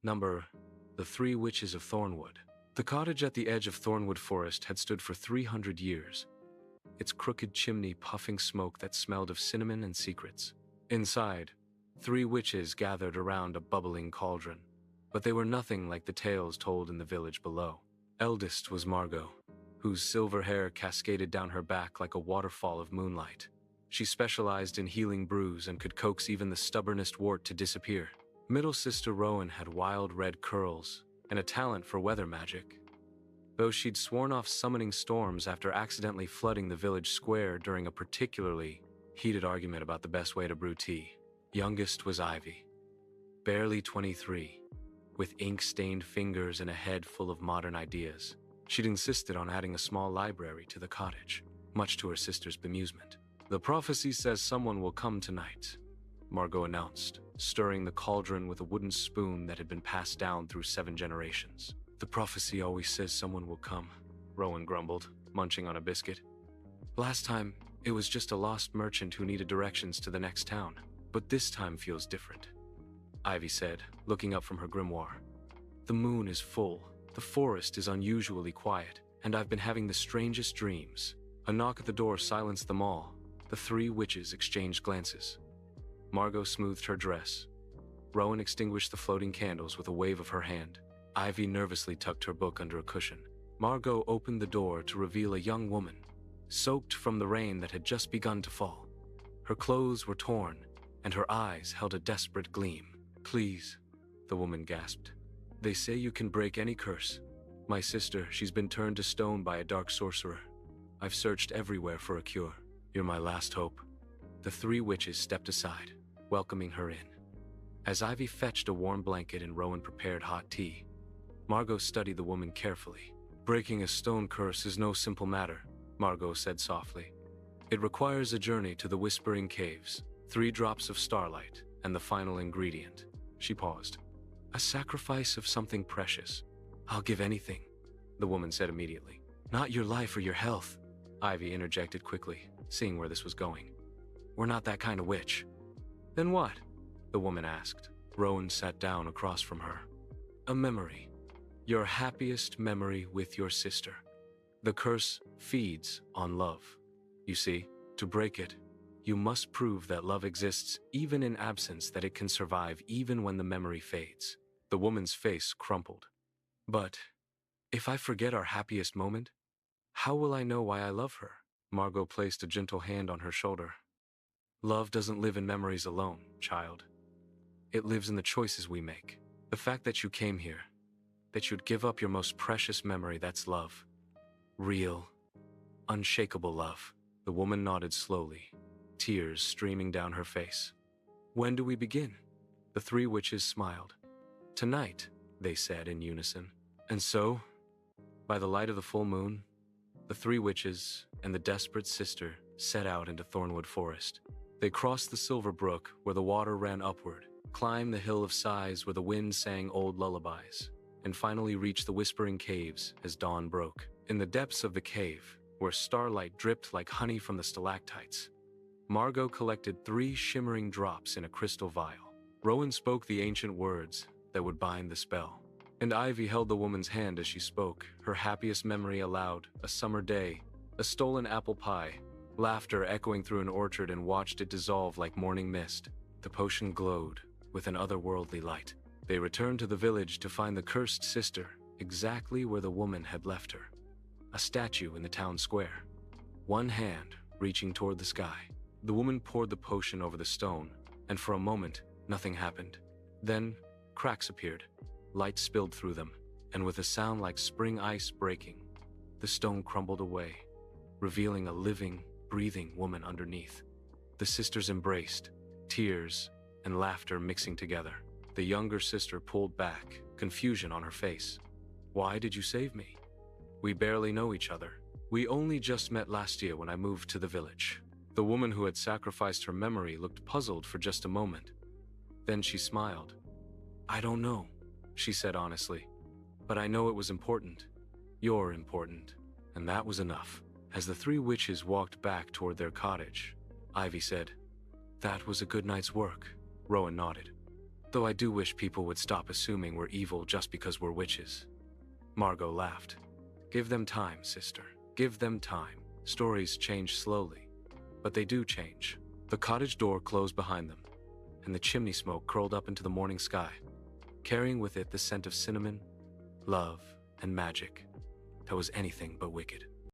Number The Three Witches of Thornwood. The cottage at the edge of Thornwood Forest had stood for 300 years, its crooked chimney puffing smoke that smelled of cinnamon and secrets. Inside, three witches gathered around a bubbling cauldron, but they were nothing like the tales told in the village below. Eldest was Margot, whose silver hair cascaded down her back like a waterfall of moonlight. She specialized in healing brews and could coax even the stubbornest wart to disappear. Middle sister Rowan had wild red curls and a talent for weather magic, though she'd sworn off summoning storms after accidentally flooding the village square during a particularly heated argument about the best way to brew tea. Youngest was Ivy, barely 23, with ink-stained fingers and a head full of modern ideas. She'd insisted on adding a small library to the cottage, much to her sister's bemusement. "The prophecy says someone will come tonight," Margot announced, stirring the cauldron with a wooden spoon that had been passed down through 7 generations. "The prophecy always says someone will come," Rowan grumbled, munching on a biscuit. "Last time, it was just a lost merchant who needed directions to the next town. But this time feels different," Ivy said, looking up from her grimoire. "The moon is full, the forest is unusually quiet, and I've been having the strangest dreams." A knock at the door silenced them all. The three witches exchanged glances. Margot smoothed her dress. Rowan extinguished the floating candles with a wave of her hand. Ivy nervously tucked her book under a cushion. Margot opened the door to reveal a young woman, soaked from the rain that had just begun to fall. Her clothes were torn, and her eyes held a desperate gleam. "Please," the woman gasped. "They say you can break any curse. My sister, she's been turned to stone by a dark sorcerer. I've searched everywhere for a cure. You're my last hope." The three witches stepped aside, welcoming her in. As Ivy fetched a warm blanket and Rowan prepared hot tea, Margot studied the woman carefully. "Breaking a stone curse is no simple matter," Margot said softly. "It requires a journey to the Whispering Caves, 3 drops of starlight, and the final ingredient." She paused. "A sacrifice of something precious." "I'll give anything," the woman said immediately. "Not your life or your health," Ivy interjected quickly, seeing where this was going. "We're not that kind of witch." "Then what?" the woman asked. Rowan sat down across from her. "A memory. Your happiest memory with your sister. The curse feeds on love. You see, to break it, you must prove that love exists even in absence, that it can survive even when the memory fades." The woman's face crumpled. "But if I forget our happiest moment, how will I know why I love her?" Margot placed a gentle hand on her shoulder. "Love doesn't live in memories alone, child. It lives in the choices we make. The fact that you came here, that you'd give up your most precious memory, that's love. Real, unshakable love." The woman nodded slowly, tears streaming down her face. "When do we begin?" The three witches smiled. "Tonight," they said in unison. And so, by the light of the full moon, the three witches and the desperate sister set out into Thornwood Forest. They crossed the Silver Brook where the water ran upward, climbed the Hill of Sighs where the wind sang old lullabies, and finally reached the Whispering Caves as dawn broke. In the depths of the cave, where starlight dripped like honey from the stalactites, Margot collected 3 shimmering drops in a crystal vial. Rowan spoke the ancient words that would bind the spell, and Ivy held the woman's hand as she spoke, her happiest memory aloud: a summer day, a stolen apple pie, laughter echoing through an orchard, and watched it dissolve like morning mist. The potion glowed with an otherworldly light. They returned to the village to find the cursed sister exactly where the woman had left her, a statue in the town square, one hand reaching toward the sky. The woman poured the potion over the stone, and for a moment, nothing happened. Then, cracks appeared, light spilled through them, and with a sound like spring ice breaking, the stone crumbled away, revealing a living, breathing woman underneath. The sisters embraced, tears and laughter mixing together. The younger sister pulled back, confusion on her face. "Why did you save me? We barely know each other. We only just met last year when I moved to the village." The woman who had sacrificed her memory looked puzzled for just a moment. Then she smiled. "I don't know," she said honestly, "but I know it was important. You're important." And that was enough. As the three witches walked back toward their cottage, Ivy said, "That was a good night's work." Rowan nodded. Though I do wish people would stop assuming we're evil just because we're witches." Margot laughed. "Give them time, sister. Give them time. Stories change slowly, but they do change." The cottage door closed behind them, and the chimney smoke curled up into the morning sky, carrying with it the scent of cinnamon, love, and magic that was anything but wicked.